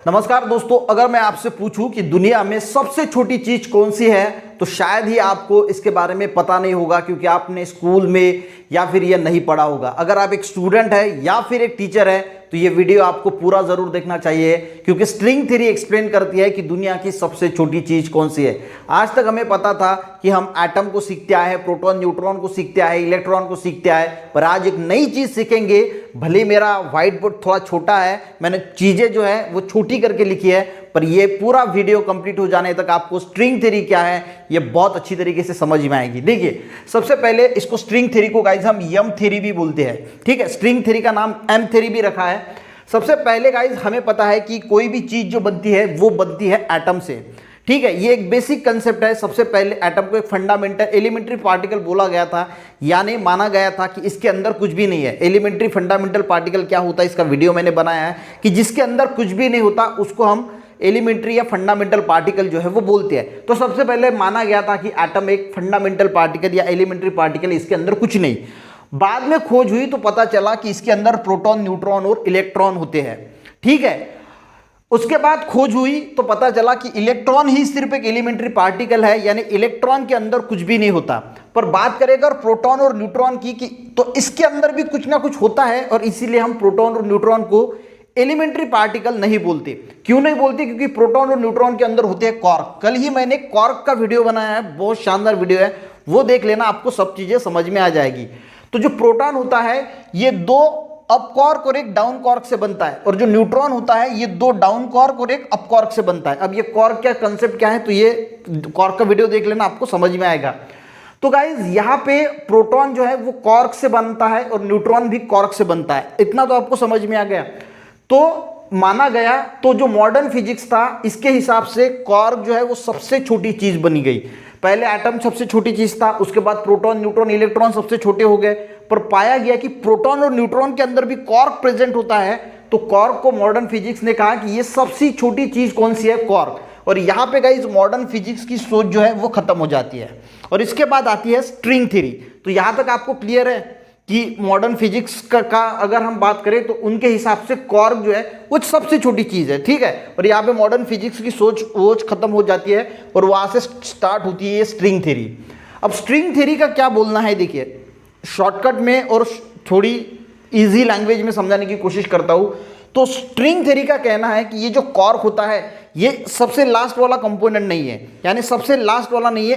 नमस्कार दोस्तों, अगर मैं आपसे पूछूं कि दुनिया में सबसे छोटी चीज कौन सी है तो शायद ही आपको इसके बारे में पता नहीं होगा, क्योंकि आपने स्कूल में या फिर ये नहीं पढ़ा होगा। अगर आप एक स्टूडेंट है या फिर एक टीचर है तो ये वीडियो आपको पूरा जरूर देखना चाहिए, क्योंकि स्ट्रिंग थ्योरी एक्सप्लेन करती है कि दुनिया की सबसे छोटी चीज कौन सी है। आज तक हमें पता था कि हम एटम को सीखते आए हैं, प्रोटॉन न्यूट्रॉन को सीखते आए, इलेक्ट्रॉन को सीखते आए, पर आज एक नई चीज सीखेंगे। भले मेरा व्हाइट बोर्ड थोड़ा छोटा है, मैंने चीजें जो है वो छोटी करके लिखी है, पर ये पूरा वीडियो कंप्लीट हो जाने तक आपको स्ट्रिंग थ्योरी क्या है ये बहुत अच्छी तरीके से समझ में आएगी। देखिए, सबसे पहले इसको स्ट्रिंग थ्योरी को गाइस हम यम थ्योरी भी बोलते हैं, ठीक है। स्ट्रिंग थ्योरी का नाम एम थ्योरी भी रखा है। सबसे पहले गाइस हमें पता है कि कोई भी चीज जो बनती है वो बनती है एटम से, ठीक है। ये एक बेसिक कंसेप्ट है। सबसे पहले एटम को एक फंडामेंटल एलिमेंट्री पार्टिकल बोला गया था, यानी माना गया था कि इसके अंदर कुछ भी नहीं है। एलिमेंट्री फंडामेंटल पार्टिकल क्या होता है इसका वीडियो मैंने बनाया है कि जिसके अंदर कुछ भी नहीं होता उसको हम एलिमेंट्री या फंडामेंटल पार्टिकल जो है वो बोलते हैं। तो सबसे पहले माना गया था कि एटम एक फंडामेंटल पार्टिकल या एलिमेंट्री पार्टिकल, इसके अंदर कुछ नहीं। बाद में खोज हुई तो पता चला कि इसके अंदर प्रोटॉन, न्यूट्रॉन और इलेक्ट्रॉन होते हैं, ठीक है। उसके बाद खोज हुई तो पता चला कि इलेक्ट्रॉन ही सिर्फ एक एलिमेंट्री पार्टिकल है, यानी इलेक्ट्रॉन के अंदर कुछ भी नहीं होता। पर बात करेगा प्रोटॉन और न्यूट्रॉन की कि तो इसके अंदर भी कुछ ना कुछ होता है, और इसीलिए हम प्रोटॉन और न्यूट्रॉन को एलिमेंट्री पार्टिकल नहीं बोलते। क्यों नहीं बोलते? क्योंकि प्रोटॉन और न्यूट्रॉन के अंदर होते हैं क्वार्क। कल ही मैंने क्वार्क का वीडियो बनाया है, बहुत शानदार वीडियो है, वो देख लेना, आपको सब चीजें समझ में आ जाएगी। तो जो प्रोटॉन होता है ये दो अप क्वार्क और एक डाउन क्वार्क से बनता है, और जो न्यूट्रॉन होता है ये दो डाउन क्वार्क और एक अप क्वार्क से बनता है। अब ये क्वार्क क्या कंसेप्ट क्या है तो ये क्वार्क का वीडियो देख लेना, आपको समझ में आएगा। तो गाइज यहाँ पे प्रोटॉन जो है वो क्वार्क से बनता है और न्यूट्रॉन भी क्वार्क से बनता है। इतना तो आपको समझ में आ गया। तो माना गया, तो जो मॉडर्न फिजिक्स था इसके हिसाब से क्वार्क जो है वो सबसे छोटी चीज बनी गई। पहले एटम सबसे छोटी चीज था, उसके बाद प्रोटॉन, न्यूट्रॉन, इलेक्ट्रॉन सबसे छोटे हो गए, पर पाया गया कि प्रोटॉन और न्यूट्रॉन के अंदर भी क्वार्क प्रेजेंट होता है। तो क्वार्क को मॉडर्न फिजिक्स ने कहा कि ये सबसे छोटी चीज कौन सी है, क्वार्क। और यहाँ पे गाइस मॉडर्न फिजिक्स की सोच जो है वो खत्म हो जाती है, और इसके बाद आती है स्ट्रिंग थ्योरी। तो यहां तक आपको क्लियर है कि मॉडर्न फिजिक्स का अगर हम बात करें तो उनके हिसाब से क्वार्क जो है वो सबसे छोटी चीज है, ठीक है। और यहाँ पे मॉडर्न फिजिक्स की सोच खत्म हो जाती है, और वहां से स्टार्ट होती है स्ट्रिंग थ्योरी। अब स्ट्रिंग थ्योरी का क्या बोलना है, देखिए शॉर्टकट में और थोड़ी इजी लैंग्वेज में समझाने की कोशिश करता हूं। तो स्ट्रिंग थ्योरी का कहना है कि ये जो क्वार्क होता है ये सबसे लास्ट वाला कंपोनेंट नहीं है, यानी सबसे लास्ट वाला नहीं है,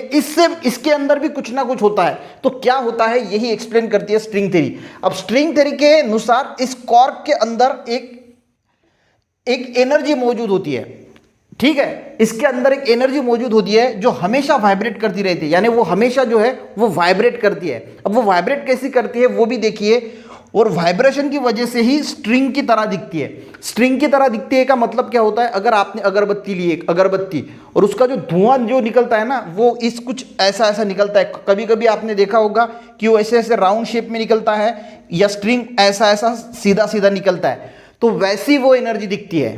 इसके अंदर भी कुछ ना कुछ होता है। तो क्या होता है यही एक्सप्लेन करती है स्ट्रिंग थ्योरी। अब स्ट्रिंग थ्योरी के अनुसार इस क्वार्क के अंदर एक एनर्जी मौजूद होती है, ठीक है। इसके अंदर एक एनर्जी मौजूद होती है जो हमेशा वाइब्रेट करती रहती है, यानी वो हमेशा जो है वो वाइब्रेट करती है। अब वो वाइब्रेट कैसी करती है वो भी देखिए, और वाइब्रेशन की वजह से ही स्ट्रिंग की तरह दिखती है। स्ट्रिंग की तरह दिखती है का मतलब क्या होता है, अगर आपने अगरबत्ती ली, एक अगरबत्ती, और उसका जो धुआं जो निकलता है ना वो इस कुछ ऐसा ऐसा निकलता है। कभी कभी आपने देखा होगा कि वो ऐसे ऐसे राउंड शेप में निकलता है, या स्ट्रिंग ऐसा ऐसा सीधा सीधा निकलता है, तो वैसी वो एनर्जी दिखती है।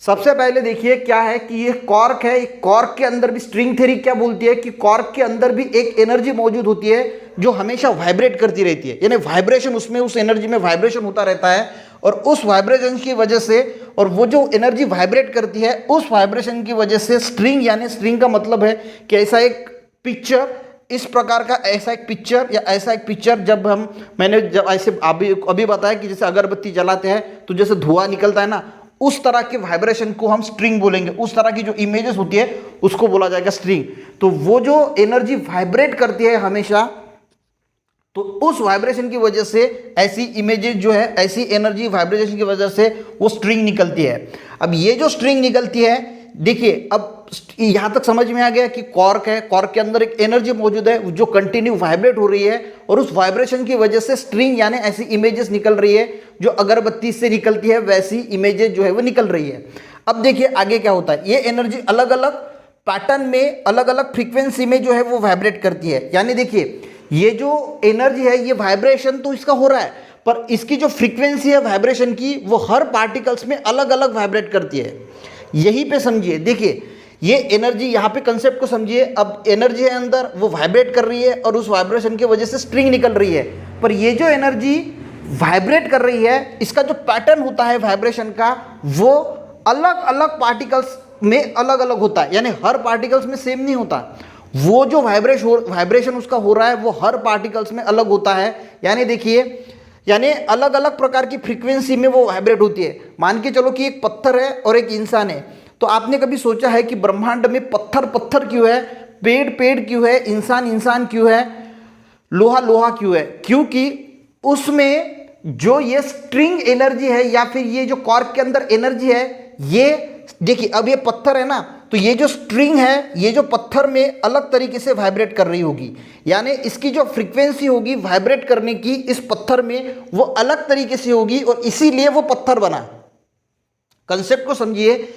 सबसे पहले देखिए क्या है कि ये क्वार्क है। क्वार्क के अंदर भी स्ट्रिंग थ्योरी क्या बोलती है कि क्वार्क के अंदर भी एक एनर्जी मौजूद होती है जो हमेशा वाइब्रेट करती रहती है, यानी वाइब्रेशन, उसमें उस एनर्जी में वाइब्रेशन होता रहता है। और उस वाइब्रेशन की वजह से, और वो जो एनर्जी वाइब्रेट करती है उस वाइब्रेशन की वजह से स्ट्रिंग, यानी स्ट्रिंग का मतलब है कि ऐसा एक पिक्चर, इस प्रकार का ऐसा एक पिक्चर या ऐसा एक पिक्चर, मैंने जब ऐसे अभी बताया कि जैसे अगरबत्ती जलाते हैं तो जैसे धुआं निकलता है ना, उस तरह के वाइब्रेशन को हम स्ट्रिंग बोलेंगे। उस तरह की जो इमेजेस होती है उसको बोला जाएगा स्ट्रिंग। तो वो जो एनर्जी वाइब्रेट करती है हमेशा, तो उस वाइब्रेशन की वजह से ऐसी इमेजेस जो है, ऐसी एनर्जी वाइब्रेशन की वजह से वो स्ट्रिंग निकलती है। अब ये जो स्ट्रिंग निकलती है, देखिए अब यहां तक समझ में आ गया कि क्वार्क है, क्वार्क के अंदर एक एनर्जी मौजूद है जो कंटिन्यू वाइब्रेट हो रही है, और उस वाइब्रेशन की वजह से स्ट्रिंग यानी ऐसी इमेजेस निकल रही है जो अगरबत्ती से निकलती है, वैसी इमेजेस जो है वो निकल रही है। अब देखिए आगे क्या होता है, ये एनर्जी अलग अलग पैटर्न में, अलग अलग फ्रीक्वेंसी में जो है वो वाइब्रेट करती है। यानी देखिए ये जो एनर्जी है, ये वाइब्रेशन तो इसका हो रहा है, पर इसकी जो फ्रीक्वेंसी है वाइब्रेशन की वो हर पार्टिकल्स में अलग अलग वाइब्रेट करती है। यहीं पे समझिए, देखिए ये एनर्जी, यहाँ पे कंसेप्ट को समझिए। अब एनर्जी है अंदर, वो वाइब्रेट कर रही है और उस वाइब्रेशन की वजह से स्ट्रिंग निकल रही है। पर ये जो एनर्जी वाइब्रेट कर रही है, इसका जो पैटर्न होता है वाइब्रेशन का, वो अलग अलग पार्टिकल्स में अलग अलग होता है, यानी हर पार्टिकल्स में सेम नहीं होता। वो जो वाइब्रेशन उसका हो रहा है वो हर पार्टिकल्स में अलग होता है। यानी देखिए, यानी अलग अलग प्रकार की फ्रीक्वेंसी में वो वाइब्रेट होती है। मान के चलो कि एक पत्थर है और एक इंसान है, तो आपने कभी सोचा है कि ब्रह्मांड में पत्थर पत्थर क्यों है, पेड़ पेड़ क्यों है, इंसान इंसान क्यों है, लोहा लोहा क्यों है? क्योंकि उसमें जो ये स्ट्रिंग एनर्जी है या फिर ये जो कॉर्क के अंदर एनर्जी है, ये देखिए अब ये पत्थर है ना, तो ये जो स्ट्रिंग है ये जो पत्थर में अलग तरीके से वाइब्रेट कर रही होगी, यानी इसकी जो फ्रीक्वेंसी होगी वाइब्रेट करने की इस पत्थर में वो अलग तरीके से होगी और इसीलिए वो पत्थर बना। कंसेप्ट को समझिए,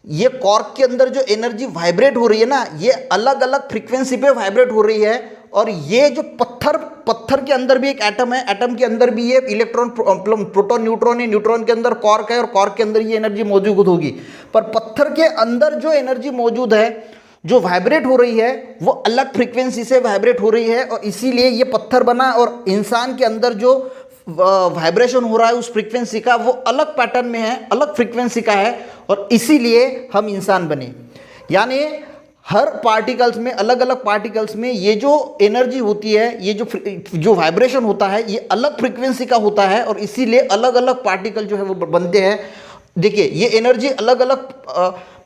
ये कॉर्क के अंदर जो एनर्जी वाइब्रेट हो रही है ना, ये अलग अलग फ्रीक्वेंसी पे वाइब्रेट हो रही है। और ये जो पत्थर के अंदर भी एक एटम है, एटम के अंदर भी ये इलेक्ट्रॉन प्रोटॉन न्यूट्रॉन है, न्यूट्रॉन के अंदर कॉर्क है और कॉर्क के अंदर ये एनर्जी मौजूद होगी। पर पत्थर के अंदर जो एनर्जी मौजूद है जो वाइब्रेट हो रही है वो अलग फ्रीक्वेंसी से वाइब्रेट हो रही है और इसीलिए ये पत्थर बना। और इंसान के अंदर जो वाइब्रेशन हो रहा है उस फ्रीक्वेंसी का वो अलग पैटर्न में है, अलग फ्रीक्वेंसी का है और इसीलिए हम इंसान बने। यानी हर पार्टिकल्स में, अलग अलग पार्टिकल्स में ये जो एनर्जी होती है, ये जो वाइब्रेशन होता है ये अलग फ्रीक्वेंसी का होता है और इसीलिए अलग अलग पार्टिकल जो है वो बनते हैं। देखिए ये एनर्जी अलग अलग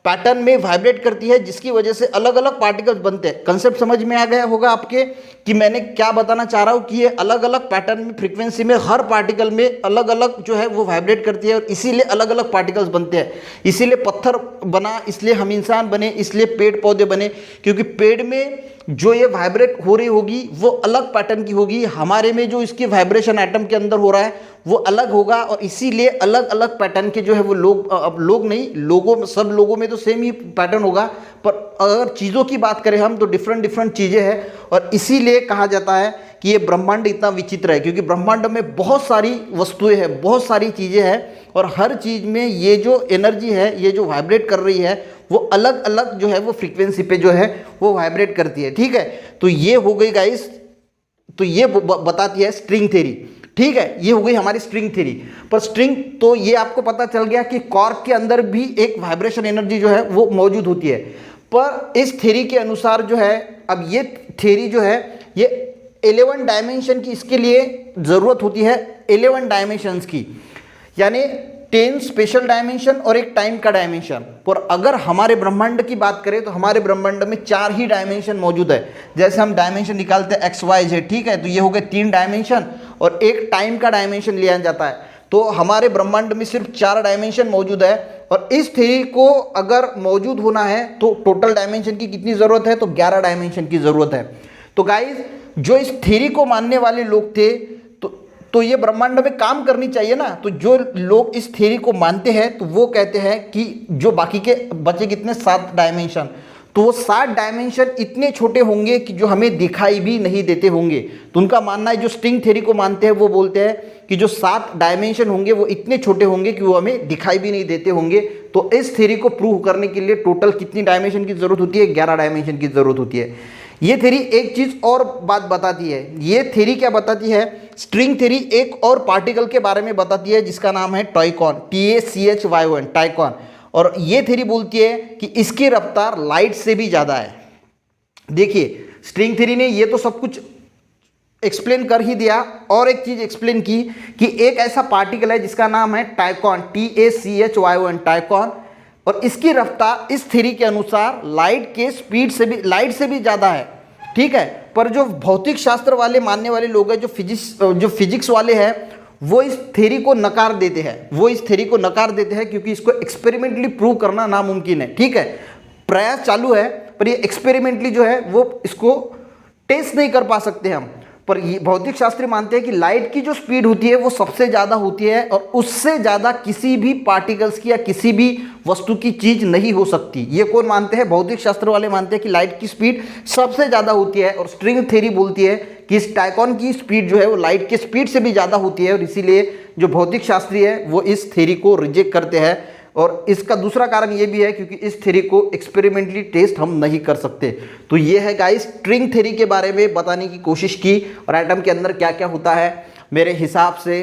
पैटर्न में वाइब्रेट करती है जिसकी वजह से अलग अलग पार्टिकल्स बनते हैं। कंसेप्ट समझ में आ गया होगा आपके कि मैंने क्या बताना चाह रहा हूँ कि ये अलग अलग पैटर्न में, फ्रीक्वेंसी में, हर पार्टिकल में अलग अलग जो है वो वाइब्रेट करती है और इसीलिए अलग अलग पार्टिकल्स बनते हैं। इसीलिए पत्थर बना, इसलिए हम इंसान बने, इसलिए पेड़ पौधे बने, क्योंकि पेड़ में जो ये वाइब्रेट हो रही होगी वो अलग पैटर्न की होगी, हमारे में जो इसकी वाइब्रेशन एटम के अंदर हो रहा है वो अलग होगा और इसीलिए अलग अलग पैटर्न के जो है वो लोग, अब लोग नहीं, लोगों में, सब लोगों में तो सेम ही पैटर्न होगा, पर अगर चीज़ों की बात करें हम तो डिफरेंट डिफरेंट चीज़ें हैं। और इसीलिए कहा जाता है कि ये ब्रह्मांड इतना विचित्र है, क्योंकि ब्रह्मांड में बहुत सारी वस्तुएं हैं, बहुत सारी चीज़ें हैं और हर चीज़ में ये जो एनर्जी है, ये जो वाइब्रेट कर रही है वो अलग अलग जो है वो फ्रीक्वेंसी पे जो है वो वाइब्रेट करती है। ठीक है, तो ये हो गई गाइस, तो ये बताती है स्ट्रिंग थ्योरी। ठीक है, ये हो गई हमारी स्ट्रिंग थ्योरी। पर स्ट्रिंग, तो ये आपको पता चल गया कि कॉर्क के अंदर भी एक वाइब्रेशन एनर्जी जो है वो मौजूद होती है। पर इस थ्योरी के अनुसार जो है, अब ये थ्योरी जो है ये 11 डायमेंशन की इसके लिए ज़रूरत होती है, 11 डायमेंशंस की, यानी 10 स्पेशल डायमेंशन और एक टाइम का डायमेंशन। पर अगर हमारे ब्रह्मांड की बात करें तो हमारे ब्रह्मांड में 4 ही डायमेंशन मौजूद है। जैसे हम डायमेंशन निकालते हैं एक्स वाई जेड, ठीक है, तो ये हो गए 3 डायमेंशन और एक टाइम का डायमेंशन लिया जाता है। तो हमारे ब्रह्मांड में सिर्फ 4 डायमेंशन मौजूद है और इस थ्योरी को अगर मौजूद होना है तो टोटल डायमेंशन की कितनी ज़रूरत है, तो 11 डायमेंशन की ज़रूरत है। तो गाइज, जो इस थ्योरी को मानने वाले लोग थे तो ये ब्रह्मांड में काम करनी चाहिए ना। तो जो लोग इस थ्योरी को मानते हैं तो वो कहते हैं कि जो बाकी के बचे कितने 7 डायमेंशन, तो वो 7 डायमेंशन इतने छोटे होंगे कि जो हमें दिखाई भी नहीं देते होंगे। तो उनका मानना है, जो स्ट्रिंग थ्योरी को मानते हैं वो बोलते हैं कि जो 7 डायमेंशन होंगे वो इतने छोटे होंगे कि वो हमें दिखाई भी नहीं देते होंगे। तो इस थ्योरी को प्रूव करने के लिए टोटल कितनी डायमेंशन की जरूरत होती है, 11 डायमेंशन की जरूरत होती है। ये थ्योरी एक चीज और बात बताती है। ये थ्योरी क्या बताती है, स्ट्रिंग थ्योरी एक और पार्टिकल के बारे में बताती है जिसका नाम है टाइकॉन, TACHYON, टाइकॉन। और ये थ्योरी बोलती है कि इसकी रफ्तार लाइट से भी ज़्यादा है। देखिए, स्ट्रिंग थ्योरी ने ये तो सब कुछ एक्सप्लेन कर ही दिया, और एक चीज़ एक्सप्लेन की कि एक ऐसा पार्टिकल है जिसका नाम है टाइकॉन, TACHYON, टाइकॉन, और इसकी रफ्तार इस थ्योरी के अनुसार लाइट के स्पीड से भी, लाइट से भी ज़्यादा है। ठीक है, पर जो भौतिक शास्त्र वाले मानने वाले लोग हैं, जो फिजिक्स वाले हैं, वो इस थ्योरी को नकार देते हैं, क्योंकि इसको एक्सपेरिमेंटली प्रूव करना नामुमकिन है। ठीक है, प्रयास चालू है पर ये एक्सपेरिमेंटली जो है वो इसको टेस्ट नहीं कर पा सकते हम। पर ये भौतिक शास्त्री मानते हैं कि लाइट की जो स्पीड होती है वो सबसे ज़्यादा होती है और उससे ज़्यादा किसी भी पार्टिकल्स की या किसी भी वस्तु की चीज़ नहीं हो सकती। ये कौन मानते हैं, भौतिक शास्त्र वाले मानते हैं कि लाइट की स्पीड सबसे ज़्यादा होती है। और स्ट्रिंग थ्योरी बोलती है कि इस टाइकॉन की स्पीड जो है वो लाइट की स्पीड से भी ज़्यादा होती है और इसीलिए जो भौतिक शास्त्री है वो इस थ्योरी को रिजेक्ट करते हैं। और इसका दूसरा कारण ये भी है क्योंकि इस थ्योरी को एक्सपेरिमेंटली टेस्ट हम नहीं कर सकते। तो ये है गाइस, स्ट्रिंग थ्योरी के बारे में बताने की कोशिश की और एटम के अंदर क्या क्या होता है। मेरे हिसाब से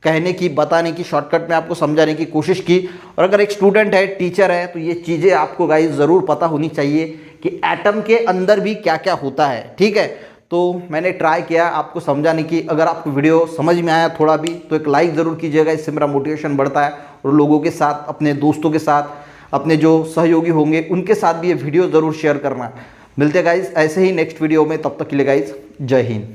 कहने की, बताने की, शॉर्टकट में आपको समझाने की कोशिश की। और अगर एक स्टूडेंट है, टीचर है, तो ये चीज़ें आपको गाइस ज़रूर पता होनी चाहिए कि एटम के अंदर भी क्या क्या होता है। ठीक है, तो मैंने ट्राई किया आपको समझाने की। अगर आपको वीडियो समझ में आया थोड़ा भी तो एक लाइक ज़रूर कीजिएगा, इससे मेरा मोटिवेशन बढ़ता है। और लोगों के साथ, अपने दोस्तों के साथ, अपने जो सहयोगी होंगे उनके साथ भी ये वीडियो ज़रूर शेयर करना। मिलते हैं गाइस ऐसे ही नेक्स्ट वीडियो में, तब तक के लिए गाइस जय हिंद।